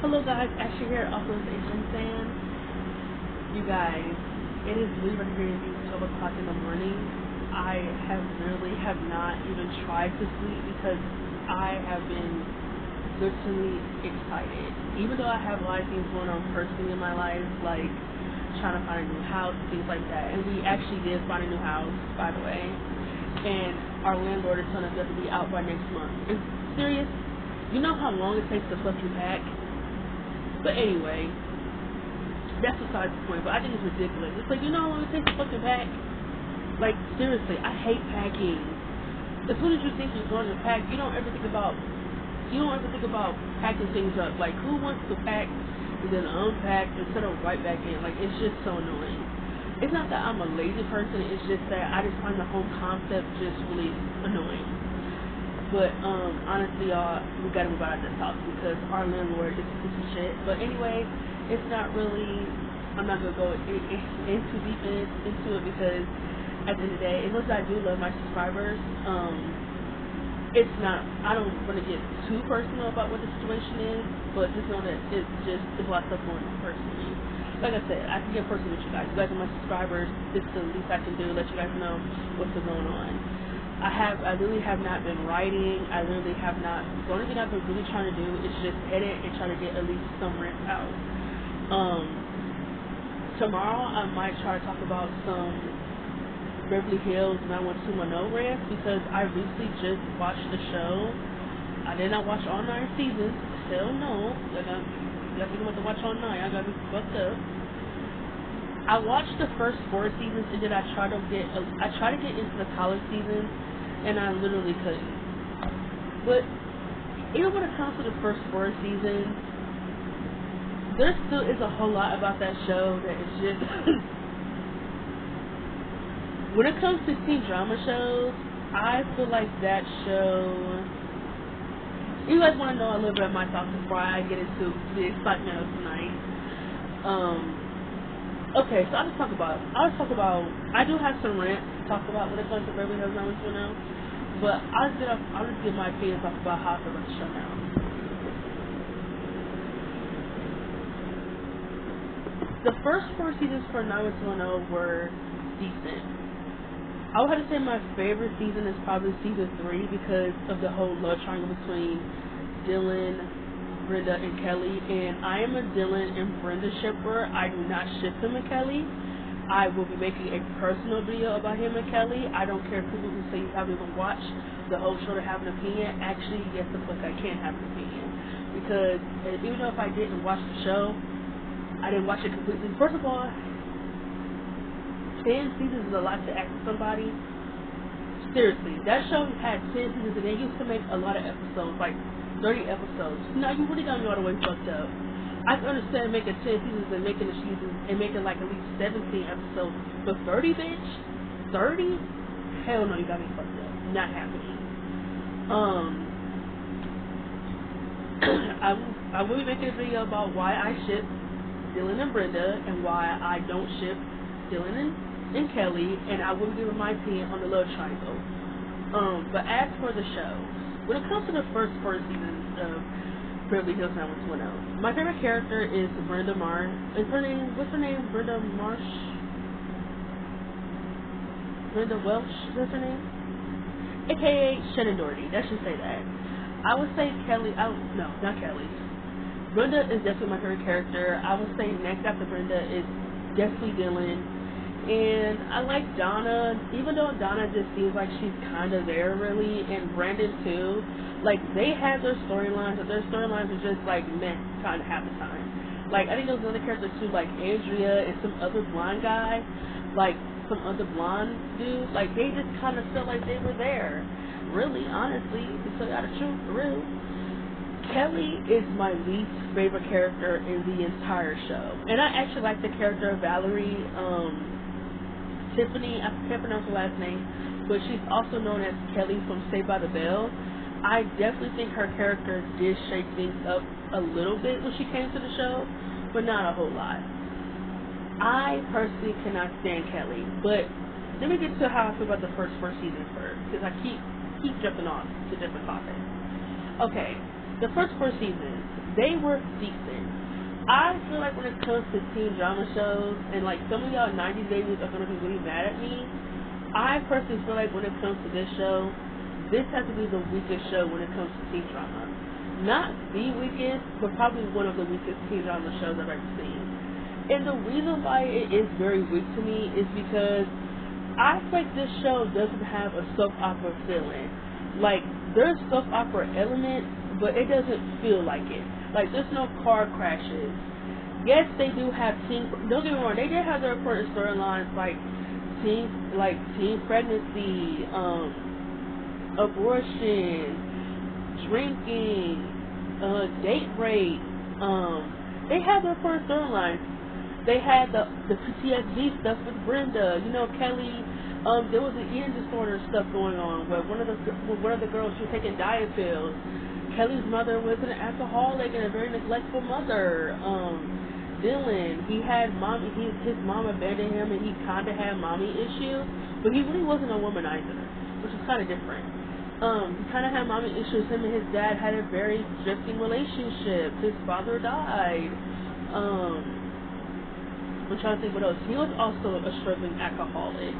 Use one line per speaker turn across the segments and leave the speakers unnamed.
Hello guys, Ashley here, also with Asian Fan. You guys, it is literally going to be 12 o'clock in the morning. I have not even tried to sleep because I have been literally excited. Even though I have a lot of things going on personally in my life, like trying to find a new house, things like that. And we actually did find a new house, by the way. And our landlord is telling us that to be out by next month. It's serious. You know how long it takes to fucking pack? But anyway, that's besides the point. But I think it's ridiculous. It's like, you know how long it takes to fucking pack? Like, seriously, I hate packing. As soon as you think you're going to pack, you don't ever think about packing things up. Like, who wants to pack and then unpack and set them right back in? Like, it's just so annoying. It's not that I'm a lazy person. It's just that I just find the whole concept just really annoying. But honestly, y'all, we gotta move out of this house because our landlord is a piece of shit. But anyway, it's not really. I'm not gonna go in too deep into it because at the end of the day, as much as I do love my subscribers, it's not. I don't want to get too personal about what the situation is, but just know that it's a lot of stuff going on personally. Like I said, I can get personal with you guys. You guys are my subscribers. This is the least I can do. Let you guys know what's going on. I really have not been writing. I really have not. The only thing I've been really trying to do is just edit and try to get at least some rants out. Tomorrow I might try to talk about some Beverly Hills 90210 rants because I recently just watched the show. I did not watch all 9 seasons. Hell no. You gotta think about to watch all 9. I gotta be fucked up. I watched the first 4 seasons and then I tried to get into the college season. And I literally couldn't. But even when it comes to the first 4 seasons, there still is a whole lot about that show that is just. When it comes to teen drama shows, I feel like that show. You guys want to know a little bit of my thoughts before I get into the excitement of tonight. Okay, so I'll talk about. I do have some rants to talk about when it comes to Beverly Hills 90210, but I'll just give my opinions off about how I feel about the show now. The first 4 seasons for 90210 were decent. I would have to say my favorite season is probably season 3 because of the whole love triangle between Dylan, Brenda, and Kelly, and I am a Dylan and Brenda shipper. I do not ship him and Kelly. I will be making a personal video about him and Kelly. I don't care if people who say you haven't even watched the whole show to have an opinion. Actually, yes, the fuck I can have an opinion. Because even though if I didn't watch the show, I didn't watch it completely. First of all, 10 seasons is a lot to ask somebody. Seriously, that show had 10 seasons and they used to make a lot of episodes, like 30 episodes. Now you really got me all the way fucked up. I can understand making 10 seasons and making the seasons and making like at least 17 episodes, but 30, bitch? 30? Hell no, you got me fucked up. Not happening. I will be making a video about why I ship Dylan and Brenda and why I don't ship Dylan and Kelly, and I will give my opinion on the love triangle. But as for the show, when it comes to the first 4 seasons of Beverly Hills 90210, my favorite character is Brenda Marsh. What's her name? Brenda Marsh? Brenda Welch, is that her name? AKA Shannon Doherty, that should say that. I would say Kelly, no, not Kelly. Brenda is definitely my favorite character. I would say next after Brenda is definitely Dylan. And I like Donna, even though Donna just seems like she's kind of there really, and Brandon too. Like, they have their storylines, but their storylines are just like meh kind of half the time. Like, I think there was another character too, like Andrea and some other blonde guy, like some other blonde dude. Like, they just kind of felt like they were there. Really, honestly, to tell you the truth, for real. Kelly is my least favorite character in the entire show, and I actually like the character of Valerie. Tiffany, I can't pronounce her last name, but she's also known as Kelly from Saved by the Bell. I definitely think her character did shake things up a little bit when she came to the show, but not a whole lot. I personally cannot stand Kelly, but let me get to how I feel about the first 4 seasons first, because I keep jumping on to different topics. Okay, The first 4 seasons, they were decent. I feel like when it comes to teen drama shows, and like some of y'all 90s babies are gonna be really mad at me, I personally feel like when it comes to this show, this has to be the weakest show when it comes to teen drama. Not the weakest, but probably one of the weakest teen drama shows I've ever seen. And the reason why it is very weak to me is because I feel like this show doesn't have a soap opera feeling. Like, there's soap opera elements, but it doesn't feel like it. Like, there's no car crashes. Yes, they do have don't get me wrong, they did have their important storylines like teen pregnancy, abortion, drinking, date rape. They have their important storylines. They had the PTSD stuff with Brenda. You know, Kelly. There was an eating disorder stuff going on where one of the girls, she was taking diet pills. Kelly's mother was an alcoholic and a very neglectful mother. Dylan, he had his mom abandoned him, and he kind of had mommy issues, but he really wasn't a womanizer, which is kind of different. He kind of had mommy issues. Him and his dad had a very drifting relationship. His father died. I'm trying to think what else. He was also a struggling alcoholic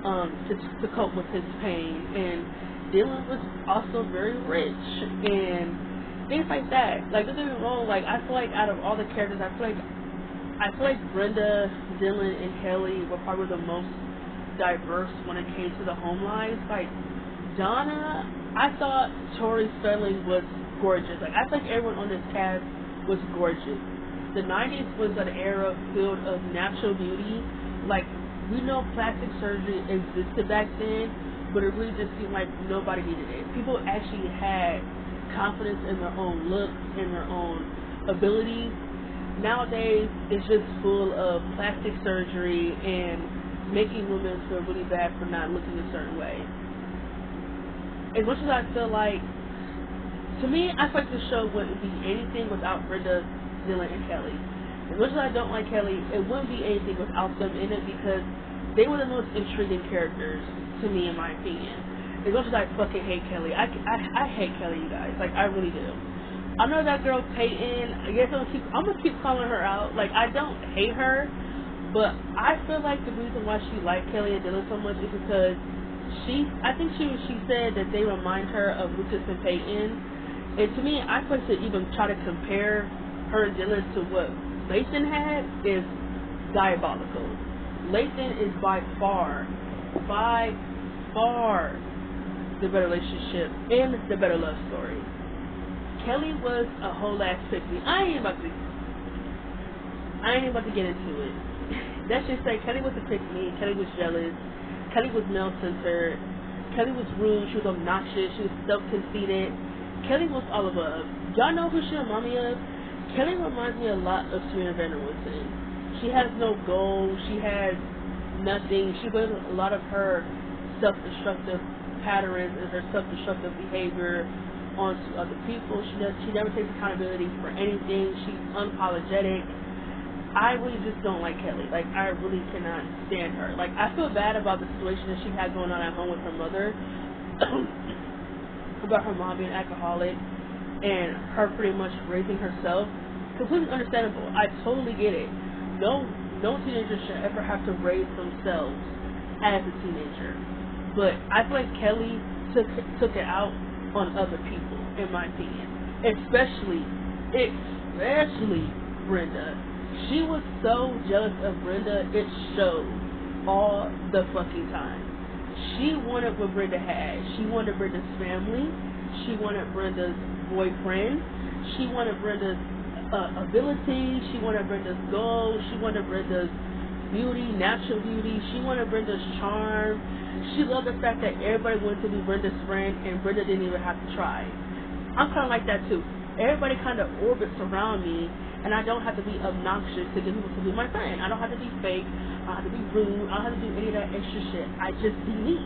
to cope with his pain, and Dylan was also very rich and things like that. Like, don't get me wrong. Like, I feel like out of all the characters, I feel like Brenda, Dylan, and Kelly were probably the most diverse when it came to the home lives. Like, Donna, I thought Tori Spelling was gorgeous. Like, I think everyone on this cast was gorgeous. The 90s was an era filled of natural beauty. Like, we know plastic surgery existed back then, but it really just seemed like nobody needed it. People actually had confidence in their own looks and their own abilities. Nowadays, it's just full of plastic surgery and making women feel really bad for not looking a certain way. As much as I feel like, to me, I feel like the show wouldn't be anything without Brenda, Dylan, and Kelly. As much as I don't like Kelly, it wouldn't be anything without them in it because they were the most intriguing characters to me, in my opinion. As much as I fucking hate Kelly, I hate Kelly, you guys. Like, I really do. I know that girl Peyton. I guess I'm gonna keep calling her out. Like, I don't hate her, but I feel like the reason why she liked Kelly and Dylan so much is because she said that they remind her of Lucas and Peyton. And to me, I feel like to even try to compare her and Dylan to what Lathan had is diabolical. Lathan is by far the better relationship and the better love story. Kelly was a whole ass pick-me. I ain't about to get into it. Let's just say Kelly was a pick-me. Kelly was jealous. Kelly was male-centered. Kelly was rude. She was obnoxious. She was self-conceited. Kelly was all above. Y'all know who she reminds me of? Kelly reminds me a lot of Serena Van Der Woodson. She has no goals. She has nothing. She blames a lot of her self-destructive patterns and her self-destructive behavior onto other people. She never takes accountability for anything. She's unapologetic. I really just don't like Kelly. Like, I really cannot stand her. Like, I feel bad about the situation that she had going on at home with her mother, about her mom being an alcoholic and her pretty much raising herself. Completely understandable. I totally get it. No teenager should ever have to raise themselves as a teenager. But I feel like Kelly took it out on other people, in my opinion. Especially Brenda. She was so jealous of Brenda, it showed all the fucking time. She wanted what Brenda had. She wanted Brenda's family. She wanted Brenda's boyfriend. She wanted Brenda's ability. She wanted Brenda's goals. She wanted Brenda's beauty, natural beauty. She wanted Brenda's charm. She loved the fact that everybody wanted to be Brenda's friend and Brenda didn't even have to try. I'm kind of like that too. Everybody kind of orbits around me and I don't have to be obnoxious to get people to be my friend. I don't have to be fake. I don't have to be rude. I don't have to do any of that extra shit. I just be me.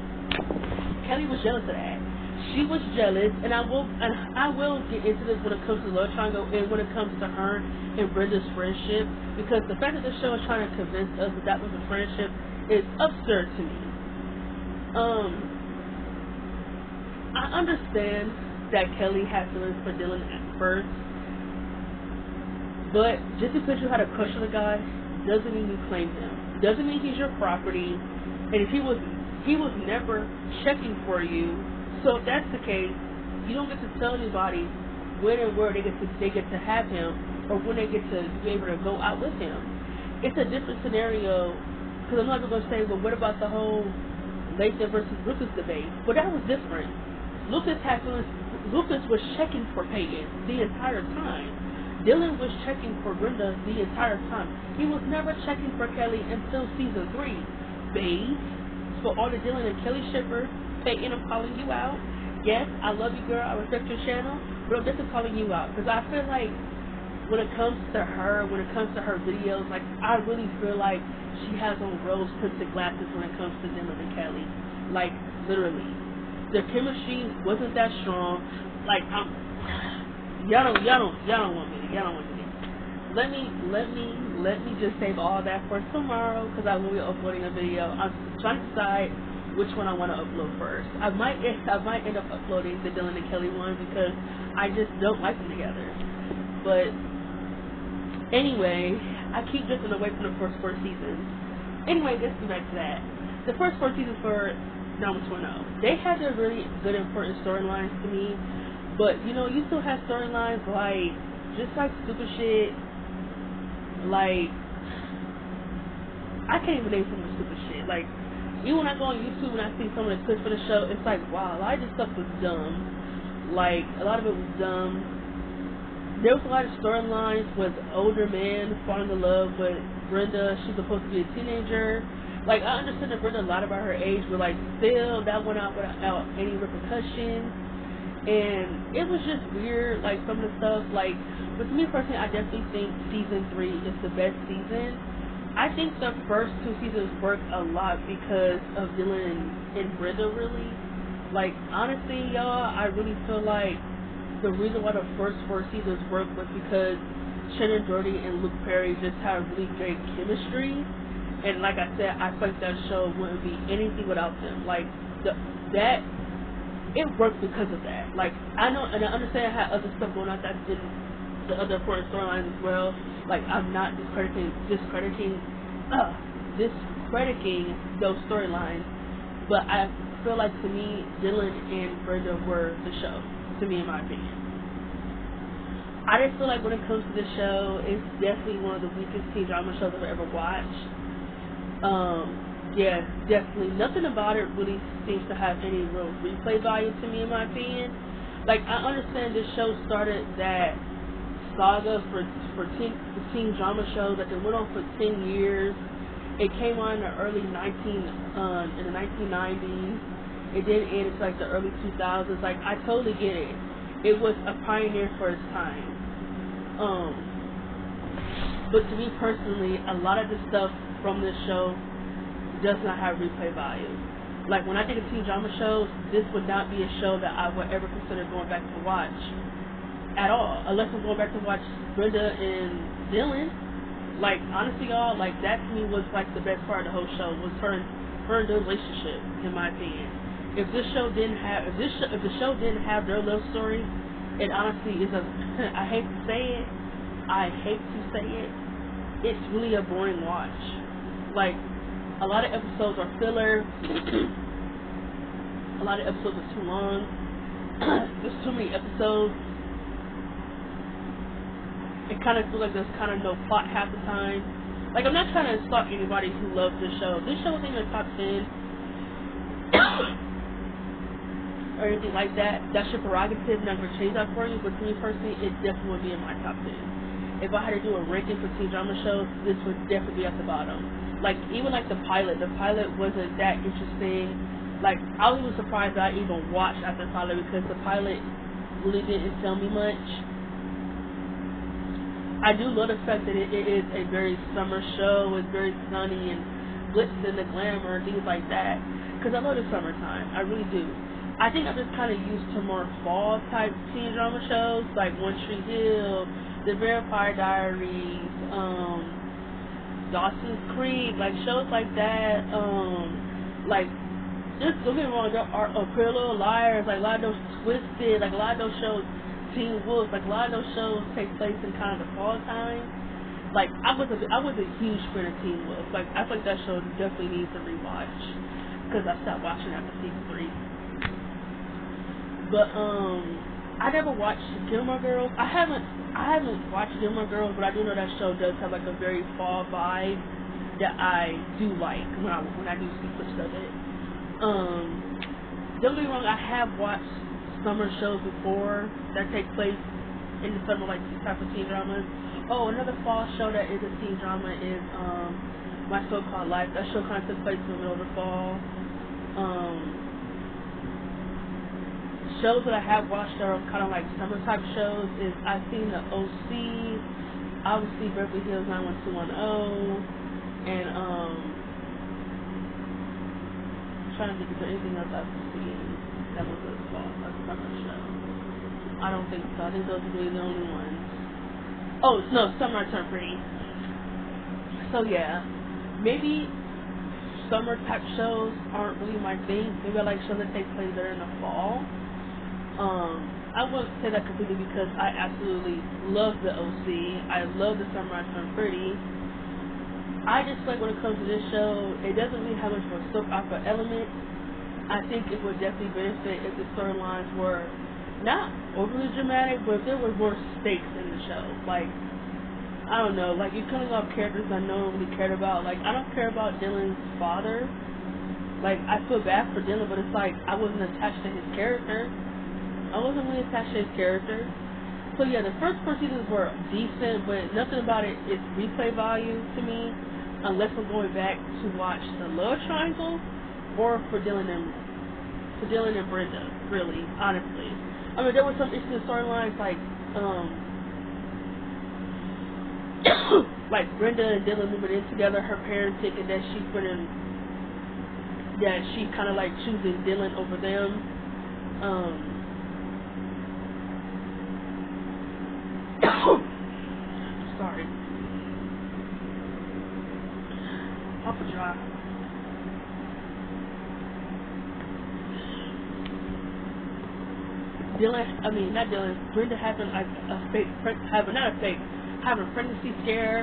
Kelly was jealous of that. She was jealous, and I will get into this when it comes to the love triangle and when it comes to her and Brenda's friendship, because the fact that the show is trying to convince us that was a friendship is absurd to me. I understand that Kelly had feelings for Dylan first. But just because you had a crush on a guy doesn't mean you claim him. Doesn't mean he's your property. And if he was never checking for you. So if that's the case, you don't get to tell anybody when and where they get to have him, or when they get to be able to go out with him. It's a different scenario, because I'm not going to say, well, what about the whole Lathan versus Lucas debate? But that was different. Lucas was checking for Peyton the entire time. Dylan was checking for Brenda the entire time. He was never checking for Kelly until season 3. Babe, for all the Dylan and Kelly shippers, Peyton, I'm calling you out. Yes, I love you, girl. I respect your channel, but I'm just calling you out because I feel like when it comes to her videos, like I really feel like she has on rose-tinted glasses when it comes to Dylan and Kelly. Like literally, their chemistry wasn't that strong. Like y'all don't want me. Let me just save all that for tomorrow because I will be uploading a video. I'm trying to decide which one I want to upload first. I might end up uploading the Dylan and Kelly one because I just don't like them together. But anyway, I keep drifting away from the first 4 seasons. Anyway, let's get back to that. The first 4 seasons for 90210, they had their really good important storylines to me. But you know, you still have storylines like just like stupid shit. Like I can't even name some of the stupid shit. Like even when I go on YouTube and I see some of the clips for the show, it's like, wow, a lot of this stuff was dumb. Like, a lot of it was dumb. There was a lot of storylines with older men falling in love with Brenda. She's supposed to be a teenager. Like, I understand that Brenda lied about her age, but, like, still, that went out without any repercussions. And it was just weird, like, some of the stuff. Like, but to me personally, I definitely think season 3 is the best season. I think the first 2 seasons worked a lot because of Dylan and Brenda, really. Like, honestly, y'all, I really feel like the reason why the first 4 seasons worked was because Shannon Doherty and Luke Perry just had really great chemistry. And like I said, I feel like that show wouldn't be anything without them. Like, it worked because of that. Like, I know, and I understand how other stuff going on that didn't, the other important storylines as well. Like, I'm not discrediting those storylines, but I feel like to me, Dylan and Brenda were the show, to me, in my opinion. I just feel like when it comes to this show, it's definitely one of the weakest teen drama shows I've ever watched. Yeah, definitely. Nothing about it really seems to have any real replay value to me, in my opinion. Like, I understand this show started that saga for teen drama shows that they went on for 10 years. It came on in the early in the 1990s. It didn't end until like the early 2000s. Like, I totally get it. It was a pioneer for its time. But to me personally, a lot of the stuff from this show does not have replay value. Like, when I think of teen drama shows, this would not be a show that I would ever consider going back to watch at all, unless I'm going back to watch Brenda and Dylan. Like, honestly, y'all, like, that to me was like the best part of the whole show, was her and their relationship, in my opinion. If the show didn't have their love story, it honestly is I hate to say it, it's really a boring watch. Like, a lot of episodes are filler. A lot of episodes are too long. There's too many episodes. It kind of feels like there's kind of no plot half the time. Like, I'm not trying to stalk anybody who loves this show. This show isn't even top 10 or anything like that. That's your prerogative. I'm not going to change that for you. But to me personally, it definitely would be in my top 10. If I had to do a ranking for teen drama shows, this would definitely be at the bottom. Like, even like the pilot wasn't that interesting. Like, I was even surprised that I even watched after the pilot because the pilot really didn't tell me much. I do love the fact that it is a very summer show. It's very sunny and glitz and the glamour, things like that. Because I love the summertime. I really do. I think I'm just kind of used to more fall type teen drama shows, like One Tree Hill, The Vampire Diaries, Dawson's Creek, like shows like that. Like, just don't get me wrong, there are Pretty Little Liars, like a lot of those Twisted, like a lot of those shows Teen Wolf. Like a lot of those shows take place in kind of the fall time. Like I was a huge fan of Teen Wolf. Like I feel like that show definitely needs a rewatch because I stopped watching after season 3. But I never watched Gilmore Girls. I haven't watched Gilmore Girls, but I do know that show does have like a very fall vibe that I do like when I do see clips of it. Don't get me wrong, I have watched summer shows before that take place in the summer, like these type of teen dramas. Oh, another fall show that is a teen drama is My So-Called Life. That show kind of took place in the middle of the fall. Shows that I have watched that are kind of like summer type shows is I've seen the OC, obviously Beverly Hills 90210, and I'm trying to think if there's anything else I've seen that was a summer show. I don't think so. I think those are really the only ones. Oh no, Summer I Turned Pretty. So yeah, maybe summer type shows aren't really my thing. Maybe I like shows that take place there in the fall. I wouldn't say that completely because I absolutely love the OC. I love the Summer I Turned Pretty. I just like when it comes to this show, it doesn't really have much of a soap opera element. I think it would definitely benefit if the storylines were not overly dramatic, but if there were more stakes in the show. Like, I don't know, like you're cutting off characters I no one really cared about. Like, I don't care about Dylan's father. Like, I feel bad for Dylan, but it's like I wasn't attached to his character. I wasn't really attached to his character. So yeah, the first 4 seasons were decent, but nothing about it is replay value to me, unless I'm going back to watch the Love Triangle, or for Dylan and Brenda. Really, honestly, I mean there were some interesting storylines like like Brenda and Dylan moving in together, her parents thinking that she kind of like choosing Dylan over them. Sorry. Off a dry. Brenda having a pregnancy scare.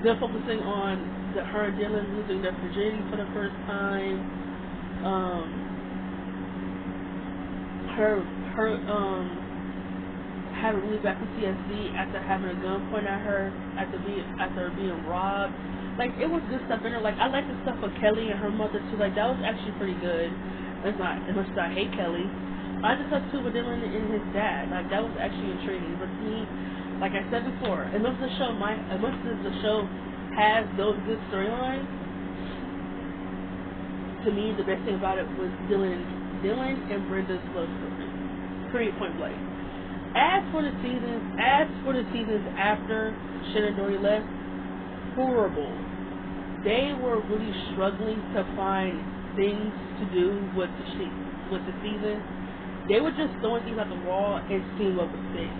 They're focusing on her and Dylan losing their virginity for the first time. Her having really bad PTSD after having a gun pointed at her after being robbed. Like, it was good stuff in there. Like, I like the stuff with Kelly and her mother too. Like, that was actually pretty good. It's not as much as I hate Kelly. I just stuff too with Dylan and his dad. Like, that was actually intriguing. But to me, like I said before, as much as the show has those good storylines, to me the best thing about it was Dylan and Brenda's love story. Period, point blank. As for the seasons after Shannon Doherty left, horrible. They were really struggling to find things to do with the season. They were just throwing things at the wall and seeing what would stick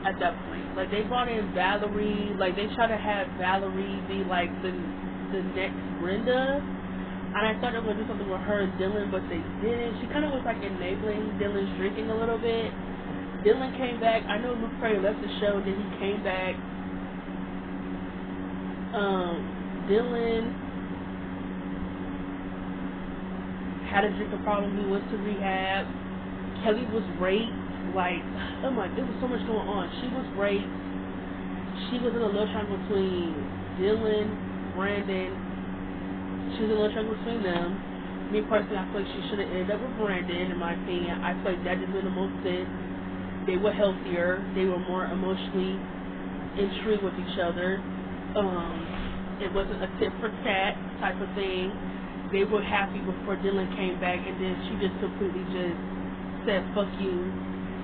at that point. Like, they brought in Valerie. Like, they tried to have Valerie be like the next Brenda. And I thought they were going to do something with her and Dylan, but they didn't. She kind of was like enabling Dylan's drinking a little bit. Dylan came back. I know Luke Perry left the show, then he came back. Dylan had a drinking problem. He went to rehab. Kelly was raped. Like, oh my, there was so much going on. She was raped. She was in a love triangle between Dylan, Brandon. She was in a love triangle between them. Me personally, I feel like she should have ended up with Brandon, in my opinion. I feel like that just made the most sense. They were healthier. They were more emotionally intrigued with each other. It wasn't a tit for tat type of thing. They were happy before Dylan came back, and then she just completely just said, fuck you.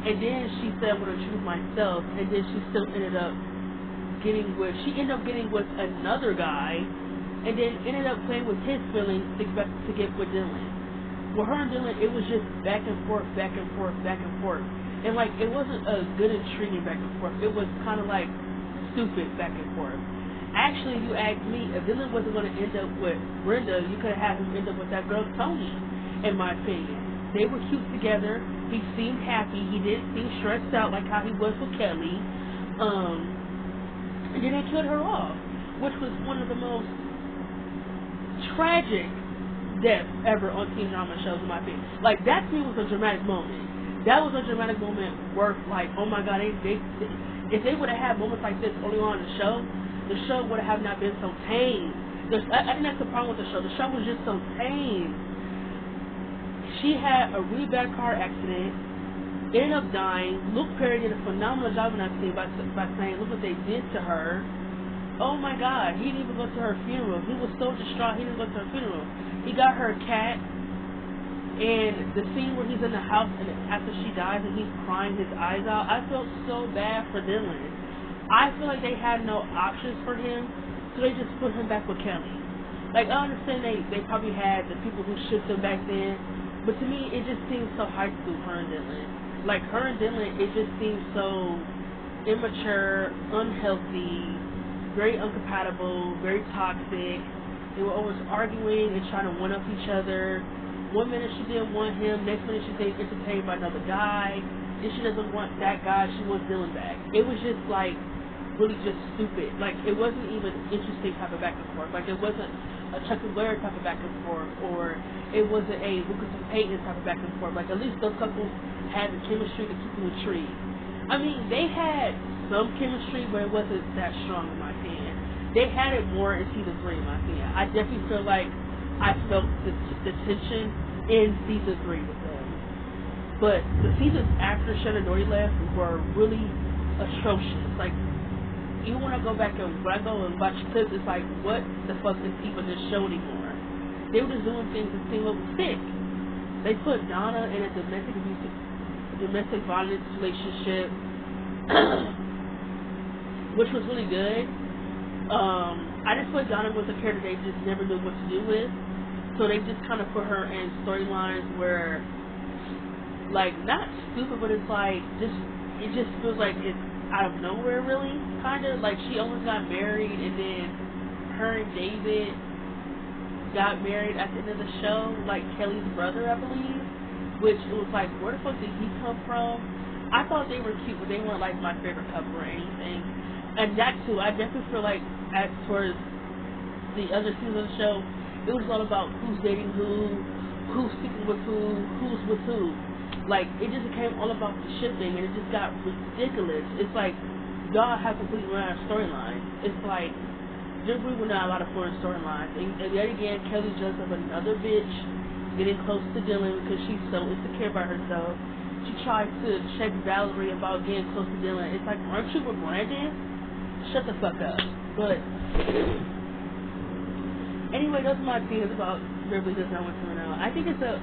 And then she said, I'm going to choose myself. And then she still ended up getting with another guy, and then ended up playing with his feelings to get with Dylan. With her and Dylan, it was just back and forth, back and forth, back and forth. And like, it wasn't a good, intriguing back and forth. It was kind of like stupid back and forth. Actually, you asked me, if Dylan wasn't going to end up with Brenda, you could have had him end up with that girl Tony, in my opinion. They were cute together. He seemed happy. He didn't seem stressed out like how he was with Kelly. And then they killed her off, which was one of the most tragic deaths ever on teen drama shows in my opinion. Like, that to me was a dramatic moment. That was a dramatic moment worth, like, oh my god, if they would have had moments like this early on in the show would have not been so tame. I think that's the problem with the show. The show was just so tame. She had a really bad car accident, ended up dying. Luke Perry did a phenomenal job in that scene by saying, look what they did to her. Oh my god, he didn't even go to her funeral. He was so distraught, he didn't go to her funeral. He got her a cat, and the scene where he's in the house and after she dies and he's crying his eyes out, I felt so bad for Dylan. I feel like they had no options for him, so they just put him back with Kelly. Like, I understand they probably had the people who shipped him back then, but to me, it just seems so high school, her and Dylan. Like, her and Dylan, it just seems so immature, unhealthy, very incompatible, very toxic. They were always arguing and trying to one-up each other. One minute she didn't want him, next minute she's getting entertained by another guy. Then she doesn't want that guy, she wants Dylan back. It was just like, really just stupid. Like, it wasn't even interesting type of back and forth. Like, it wasn't a Chuck and Blair type of back and forth, or it wasn't a Lucas and Peyton type of back and forth. Like, at least those couples had the chemistry to keep them intrigued. I mean, they had some chemistry, but it wasn't that strong in my opinion. They had it more in season 3 in my opinion. I definitely feel like I felt the tension in season 3 with them. But the seasons after Shannon Doherty left were really atrocious. Like, even when I go back and when I go and watch clips, it's like, what the fuck is even this show anymore? They were just doing things that seemed a little sick. They put Donna in a domestic violence relationship, which was really good. I just feel like Donna was a character they just never knew what to do with. So they just kind of put her in storylines where, like, not stupid, but it's like, it just feels like it's out of nowhere, really, kind of. Like, she almost got married, and then her and David got married at the end of the show, like Kelly's brother, I believe, which it was like, where the fuck did he come from? I thought they were cute, but they weren't, like, my favorite couple or anything. And that, too, I definitely feel like, as towards the other seasons of the show, it was all about who's dating who's speaking with who's with who. Like, it just became all about the shipping, and it just got ridiculous. It's like, y'all have completely run out of storylines. It's like, there really were not a lot of foreign storylines. And yet again, Kelly just of another bitch getting close to Dylan because she's so insecure about herself. She tries to check Valerie about getting close to Dylan. It's like, aren't you with Brandon? Shut the fuck up. But anyway, those are my opinions about Beverly Hills 90210. I think it's a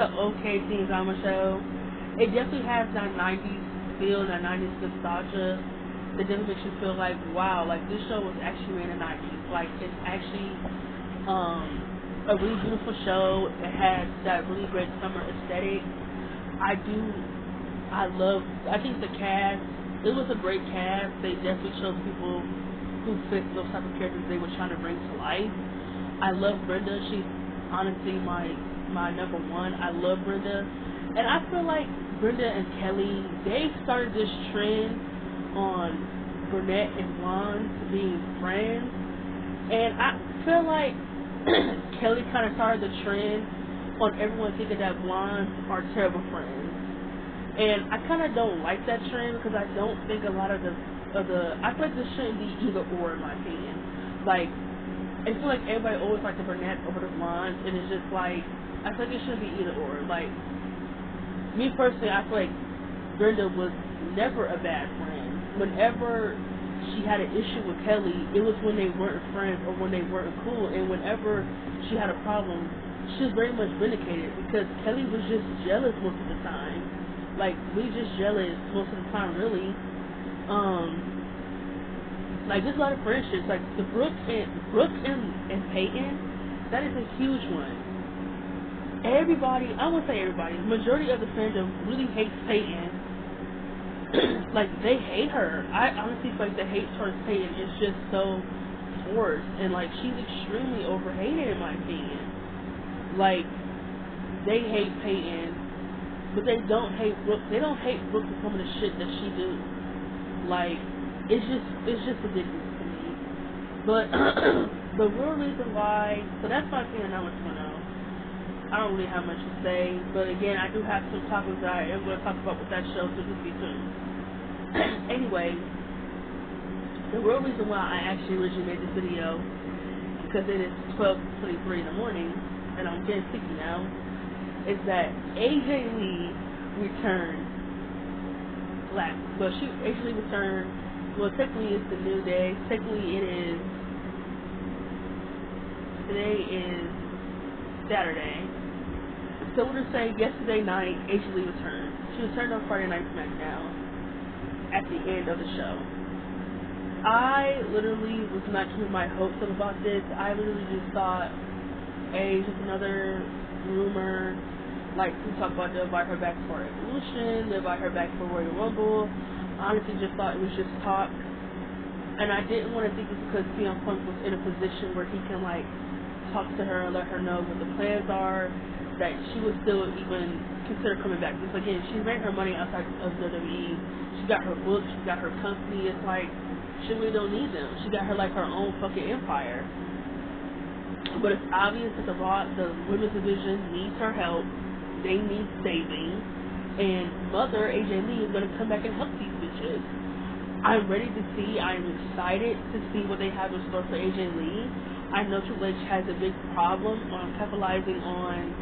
okay teen drama show. It definitely has that 90s feel, that 90s nostalgia. That definitely makes you feel like, wow, like this show was actually made in the 90s. Like, it's actually a really beautiful show. It has that really great summer aesthetic. I think the cast, it was a great cast. They definitely chose people who fit those type of characters they were trying to bring to life. I love Brenda. She's honestly my number one. I love Brenda. And I feel like Brenda and Kelly, they started this trend on brunette and blondes being friends. And I feel like Kelly kind of started the trend on everyone thinking that blondes are terrible friends. And I kind of don't like that trend because I don't think a lot of the I feel like this shouldn't be either or in my opinion. Like, I feel like everybody always likes the brunette over the blondes, and it's just like, I feel like it shouldn't be either or. Like, me personally, I feel like Brenda was never a bad friend. Whenever she had an issue with Kelly, it was when they weren't friends or when they weren't cool, and whenever she had a problem, she was very much vindicated because Kelly was just jealous most of the time. Like, we just jealous most of the time, really. Like, there's a lot of friendships. Like, the Brooke and Peyton, that is a huge one. Everybody, I won't say everybody, the majority of the fandom really hates Peyton. Like, they hate her. I honestly feel like the hate towards Peyton is just so forced, and like, she's extremely overhated in my opinion. Like, they hate Peyton, but they don't hate Brooke. They don't hate Brooke for some of the shit that she do. Like, it's just ridiculous to me. But the real reason why, so that's my opinion on what's going on. I don't really have much to say, but again, I do have some topics that I am going to talk about with that show, so just be tuned. Anyway, the real reason why I actually originally made this video, because it is 12:23 in the morning, and I'm getting sleepy now, is that AJ Lee returned last. Well, AJ Lee returned. Well, technically it's the new day. Technically today is Saturday. So we're going to say yesterday night, AJ Lee returned. She returned on Friday Night SmackDown at the end of the show. I literally was not keeping my hopes up about this. I literally just thought, hey, just another rumor. Like, we talk about they'll invite her back for Evolution, they'll invite her back for Royal Rumble. I honestly just thought it was just talk. And I didn't want to think it's because CM Punk was in a position where he can, like, talk to her and let her know what the plans are, that she would still even consider coming back. Because, again, she's made her money outside of WWE. She got her books, she got her company. It's like, she really don't need them. She got her, like, her own fucking empire. But it's obvious that the women's division needs her help. They need saving. And Mother, AJ Lee, is going to come back and help these bitches. I'm ready to see. I'm excited to see what they have in store for AJ Lee. I know Triple H has a big problem on capitalizing on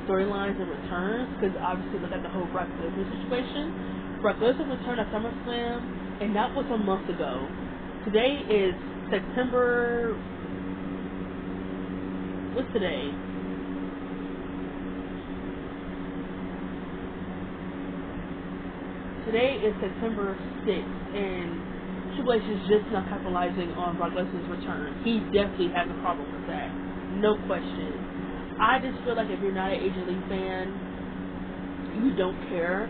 storylines and returns, because obviously look at the whole Brock Lesnar situation. Brock Lesnar returned at SummerSlam, and that was a month ago. Today is September. What's today? Today is September 6th, and Triple H is just not capitalizing on Brock Lesnar's return. He definitely has a problem with that. No question. I just feel like if you're not an AJ Lee fan, you don't care,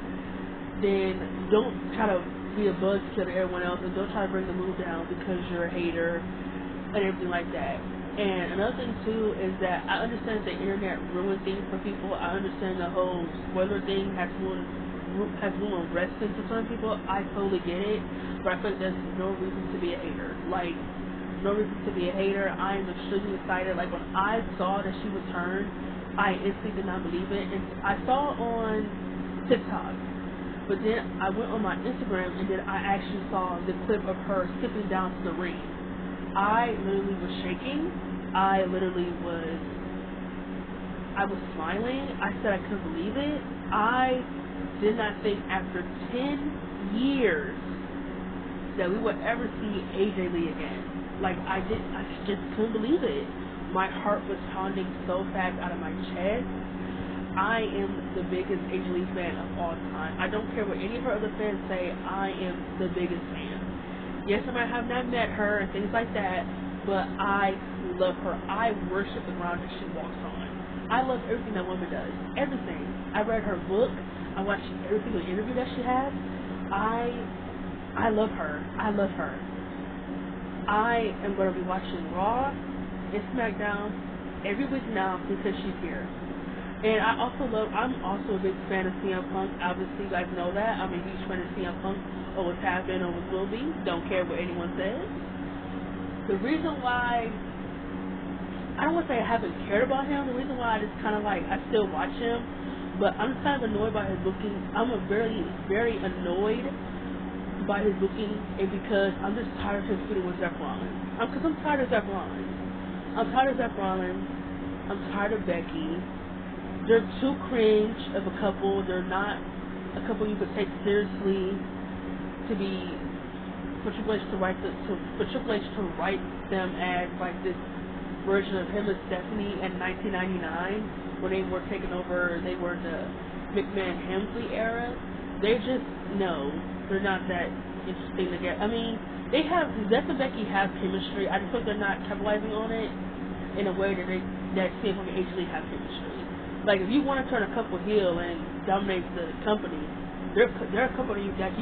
then don't try to be a buzzkill to everyone else, and don't try to bring the mood down because you're a hater and everything like that. And another thing too is that I understand the internet ruins things for people. I understand the whole spoiler thing has ruined wrestling to some people. I totally get it, but I think there's no reason to be a hater. Like, no reason to be a hater. I am extremely excited. Like, when I saw that she returned, I instantly did not believe it. And I saw it on TikTok, but then I went on my Instagram, and then I actually saw the clip of her skipping down to the ring. I literally was shaking. I was smiling. I said I couldn't believe it. I did not think after 10 years that we would ever see AJ Lee again. Like, I just couldn't believe it. My heart was pounding so fast out of my chest. I am the biggest AJ Lee fan of all time. I don't care what any of her other fans say, I am the biggest fan. Yes, I might have not met her and things like that, but I love her. I worship the ground that she walks on. I love everything that woman does. Everything. I read her book. I watched every single interview that she has. I love her. I love her. I am going to be watching Raw and SmackDown every week now because she's here. And I'm also a big fan of CM Punk. Obviously, you guys know that. I'm a huge fan of CM Punk. Always have been, always will be. Don't care what anyone says. The reason why, I don't want to say I haven't cared about him. The reason why I just kind of like, I still watch him, but I'm kind of annoyed by his booking. I'm very, very annoyed by his booking, and because I'm just tired of him feuding with Seth Rollins. Because I'm tired of Seth Rollins. I'm tired of Seth Rollins. I'm tired of Becky. They're too cringe of a couple. They're not a couple you could take seriously for Triple H to write them as like this version of him and Stephanie in 1999 when they were taking over. They were the McMahon Hemsley era. They're not that interesting to get. I mean, Seth and Becky have chemistry. I just think they're not capitalizing on it in a way that CM Punk and AJ Lee have chemistry. Like, if you want to turn a couple heel and dominate the company, they're a company that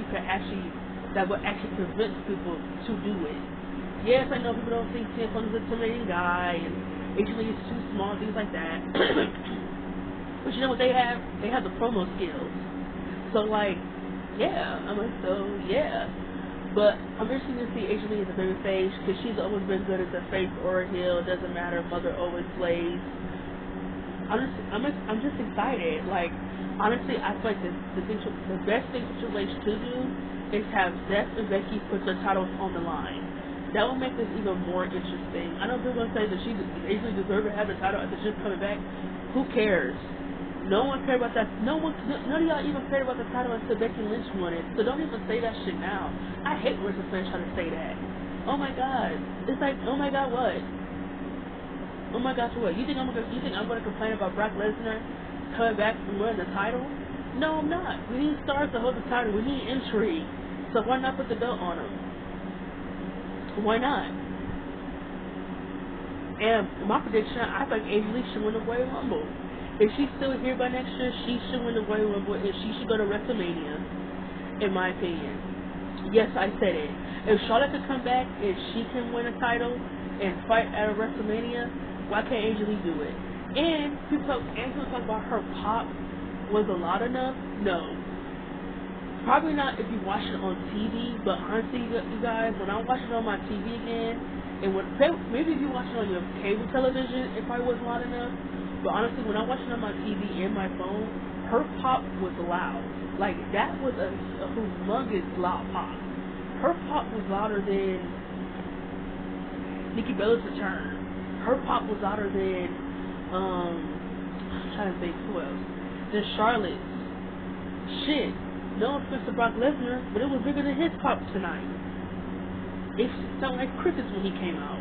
would actually convince people to do it. Yes, I know people don't think CM Punk is a intimidating guy and AJ Lee is too small, things like that. But you know what they have? They have the promo skills. So like, yeah, I'm like, so yeah. But I'm interested to see Asia Lee as a baby face because she's always been good as a face or a heel. Doesn't matter. Mother always plays. Honestly, I'm just excited. Like, honestly, I feel like the best thing for Triple H to do is have Seth and Becky put their titles on the line. That will make this even more interesting. I know people are going to say that she easily deserved to have the title after she's coming back. Who cares? No one cared about that. None of y'all even cared about the title until Becky Lynch won it. So don't even say that shit now. I hate when fans trying to say that. Oh my god. It's like, oh my god, what? Oh my gosh, what? You think I'm gonna complain about Brock Lesnar coming back and winning the title? No, I'm not. We need stars to hold the title. We need intrigue. So why not put the belt on him? Why not? And my prediction, I think AJ Lee should win the Royal Rumble. If she's still here by next year, she should win the Royal Rumble and she should go to WrestleMania, in my opinion. Yes, I said it. If Charlotte could come back and she can win a title and fight at a WrestleMania, why can't AJ Lee do it? And people talk about her pop was a lot enough. No. Probably not if you watch it on TV, but honestly, you guys, when I watch it on my TV again, and maybe if you watch it on your cable television, it probably wasn't loud enough. But honestly, when I watch it on my TV and my phone, her pop was loud. Like, that was a humongous loud pop. Her pop was louder than Nikki Bella's return. Her pop was louder than, I'm trying to think who else. Than Charlotte. Shit. No offense to Brock Lesnar, but it was bigger than his pop tonight. It sounded like crickets when he came out.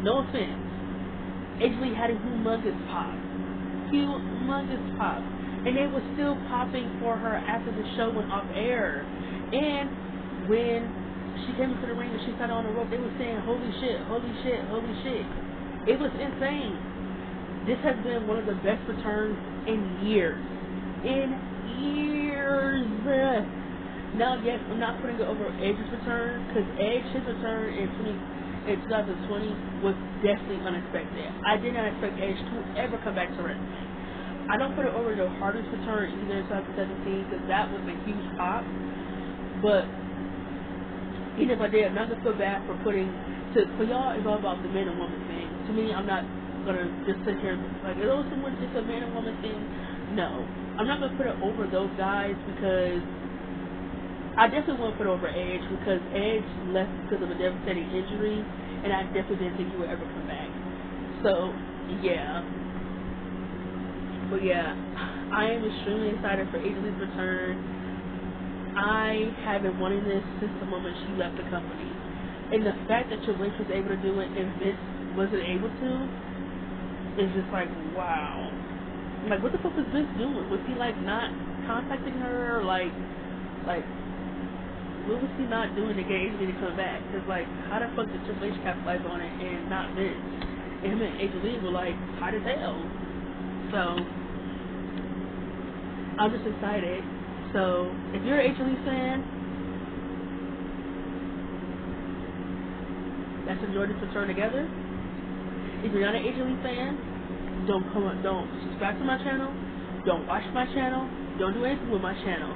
No offense. AJ Lee had a humongous pop. Humongous pop. And they were still popping for her after the show went off air. And when she came into the ring and she sat on the rope, they were saying, holy shit, holy shit, holy shit. It was insane. This has been one of the best returns in years. In years. Now, yes, I'm not putting it over Edge's return, because his return in 2020 was definitely unexpected. I did not expect Edge to ever come back to wrestling. I don't put it over the Hardest return either in 2017, because that was a huge pop. But even if I did, I'm not gonna feel bad for y'all. It's all about the man and woman thing. To me, I'm not gonna just sit here and be like, oh, someone it's a man and woman thing. No, I'm not gonna put it over those guys, because I definitely won't put it over Edge, because Edge left because of a devastating injury, and I definitely didn't think he would ever come back. So yeah, but yeah, I am extremely excited for AJ Lee's return. I have been wanting this since the moment she left the company. And the fact that Triple H was able to do it and Vince wasn't able to is just like, wow. Like, what the fuck was Vince doing? Was he, like, not contacting her? Or, like, what was he not doing to get AJ Lee to come back? Because, like, how the fuck did Triple H capitalize on it and not Vince? And him and AJ Lee were, like, hot as hell. So, I'm just excited. So, if you're an AJ Lee fan that's enjoyed this return together, if you're not an AJ Lee fan, don't subscribe to my channel, don't watch my channel, don't do anything with my channel.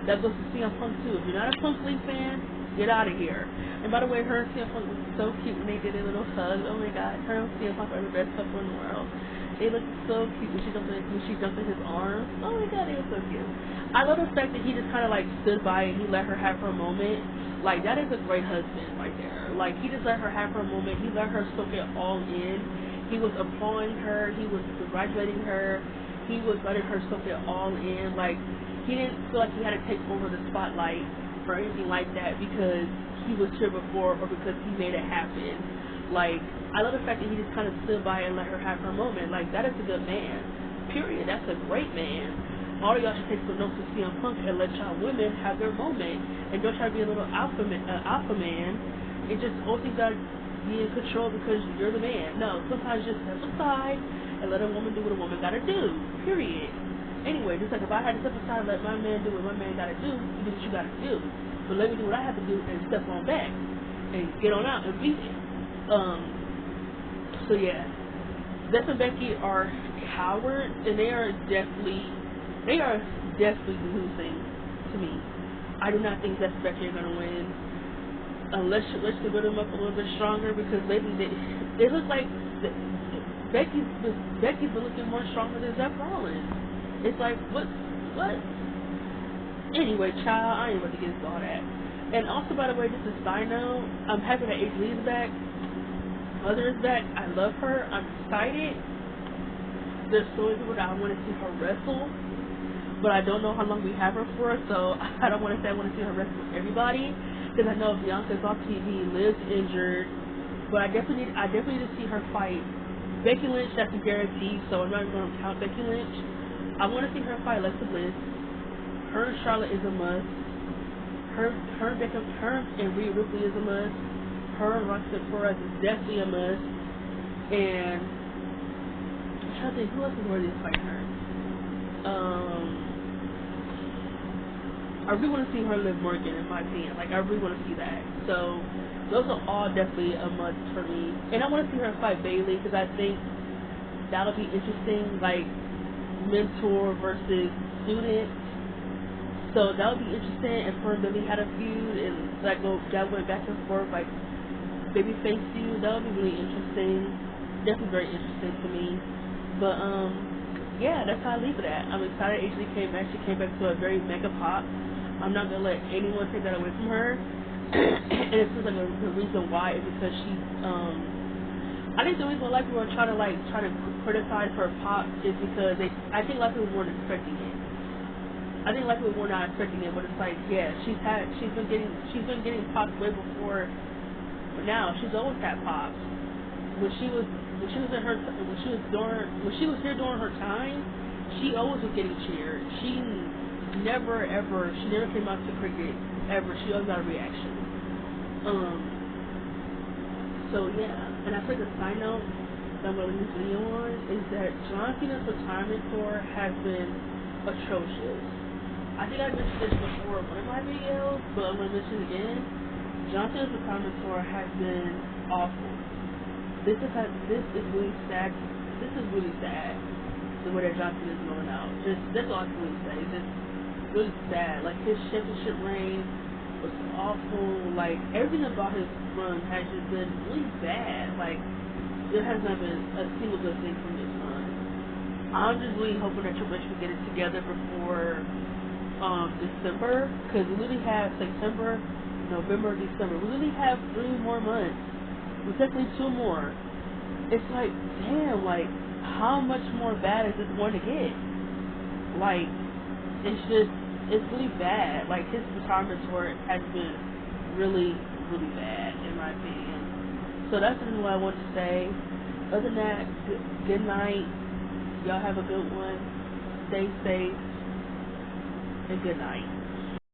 That goes to CM Punk too. If you're not a Punk Lee fan, get out of here. And by the way, her and CM Punk was so cute when they did a little hug. Oh my god, her and CM Punk are the best couple in the world. They look so cute when she jumped in his arms. Oh my god, they were so cute. I love the fact that he just kind of like stood by and he let her have her moment. Like, that is a great husband right there. Like, he just let her have her moment. He let her soak it all in. He was applauding her. He was congratulating her. He was letting her soak it all in. Like, he didn't feel like he had to take over the spotlight or anything like that because he was here before or because he made it happen. Like, I love the fact that he just kind of stood by and let her have her moment. Like, that is a good man. Period. That's a great man. All of y'all should take some notes with CM Punk and let y'all women have their moment. And don't try to be a little alpha man. It just also got to be in control because you're the man. No, sometimes just step aside and let a woman do what a woman got to do. Period. Anyway, just like if I had to step aside and let my man do what my man got to do, you do what you got to do. But let me do what I have to do and step on back and get on out and beat it. So yeah, Seth and Becky are cowards, and they are definitely losing to me. I do not think that Becky are gonna win unless you build them up a little bit stronger, because lately they look like Becky's been looking more stronger than Seth Rollins. It's like what? Anyway, child, I ain't about to get into all that. And also, by the way, just a side note, I'm happy that AJ is back. Mother is back. I love her. I'm excited. There's so many people that I want to see her wrestle, but I don't know how long we have her for, so I don't want to say I want to see her wrestle with everybody, because I know Bianca's off TV, Liv's injured, but I definitely need to see her fight Becky Lynch. That's a guarantee, so I'm not even going to count Becky Lynch. I want to see her fight Alexa Bliss. Her and Charlotte is a must. Her and Rhea Ripley is a must. Her and Roxanne Perez is definitely a must. And I'm trying to think, who else is worthy of fighting her? I really want to see her Liv Morgan, in my opinion. Like, I really want to see that. So those are all definitely a must for me. And I want to see her fight Bayley, because I think that'll be interesting, like mentor versus student. So that would be interesting if her and Billy had a feud and that went back and forth, like babyface feud. That would be really interesting. Definitely very interesting to me. But yeah, that's how I leave it at. I'm excited AJ came back. She came back to a very mega pop. I'm not gonna let anyone take that away from her. And it feels like the reason why is because she's I think the reason a lot of people are trying to criticize her pop is because I think a lot of people weren't expecting it. I think a lot of people were not expecting it, but it's like, yeah, she's been getting pops way before. But now she's always had pops. When she was here during her time, she always was getting cheered. She never came out to cricket ever. She always got a reaction. So yeah, and I think a side note that I'm gonna leave this video on is that John Cena's retirement tour has been atrocious. I think I mentioned this before in one of my videos, but I'm gonna mention it again. John Cena's retirement tour has been awful. This is really sad. This is really sad. The way that John Cena is going out. That's all I can really say. Just really sad. Like, his championship reign was awful. Like, everything about his run has just been really bad. Like, there has not been a single good thing from this run. I'm just really hoping that Triple H will get it together before December, because we really have September, November, December. We really have 3 more months. Well, technically 2 more. It's like, damn, like, how much more bad is this going to get? Like, it's really bad. Like, his retirement tour has been really, really bad, in my opinion. So that's what I want to say. Other than that, good night. Y'all have a good one. Stay safe. And good night.